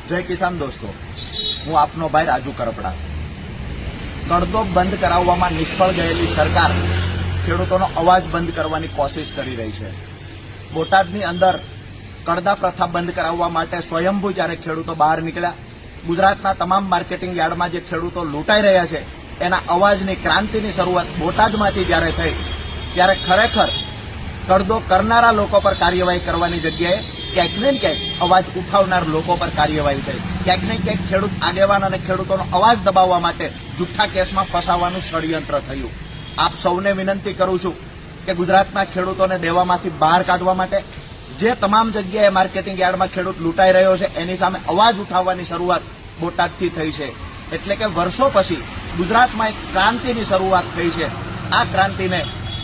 जय किसान दोस्तों, हूँ आपनो भाई राजू करपड़ा। कड़दो बंद कराववामां निष्फळ गयेली सरकार खेडूतोनो अवाज बंद करवानी कोशिश करी रही है। बोटादनी अंदर कड़दा प्रथा बंद कराववा माटे स्वयंभू ज्यारे खेडूतो बहार निकळ्या, गुजरातना तमाम मार्केटिंग यार्डमां जे खेडूतो लूंटाई रह्या छे एना अवाजनी क्रांतिनी शरूआत बोटादमांथी ज्यारे थई त्यारे खरेखर कड़दो करनारा लोको पर कार्यवाही करवानी जग्याए क्यांक ने क्यांक अवाज उठावनार लोको पर कार्यवाही थई। क्यांक ने क्यांक खेडूत आगेवान अने खेडूतोनो अवाज दबाववा माटे जूठा केसमां फसावानुं षड्यंत्र थयुं। आप सौने विनंती करूं छुं के गुजरातना खेडूतोने देवामांथी बहार काढवा माटे जे तमाम जग्याए मार्केटिंग यार्डमां खेडूत लूंटाई रह्यो छे एनी सामे अवाज उठाववानी शरूआत बोटादथी थई छे। एटले के वर्षो पछी गुजरातमां एक क्रांतिनी शरूआत थई छे। आ क्रांतिने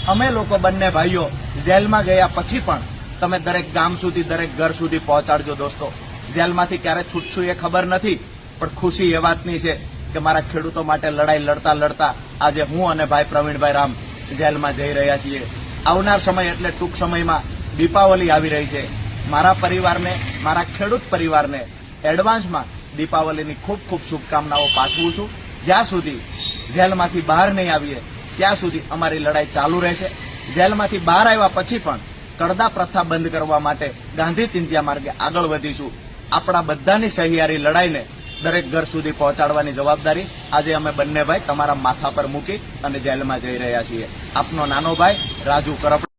अमे लोको बंने भाईओ जेलमां गया पछी पण तमे दरेक गाम सुधी दरेक घर सुधी पहोंचाडजो। दोस्तों, जेलमांथी क्यारे छूटशुं ए खबर नथी, पण खुशी ए वातनी छे के मारा खेडूतो माटे लड़ाई लड़ता लड़ता आज हूँ अने भाई प्रवीणभाई राम जेलमां जई रह्या छीए। आवनार समय एटले टूंक समयमां दीपावली आवी रही है। मारा परिवारने, मारा खेडूत परिवारने एडवांसमां दीपावलीनी खूब खूब शुभकामनाओं पाठवुं छुं। ज्यां सुधी जेलमांथी बहार नहीं आवीए त्यां सुधी अमारी लड़ाई चालू रहेशे। जेलमांथी बहार आव्या पछी पण कड़दा प्रथा बंद करवा माटे गांधी चिंध्या मार्गे आगळ वधीशुं। आपणा बधानी सहियारी लड़ाईने दरेक घर सुधी पहोंचाडवानी जवाबदारी आज अमे बंने भाई तमारा माथा पर मूकी अने जेलमां जई रह्या छीए। आपनो नानो भाई राजू करपड़ा।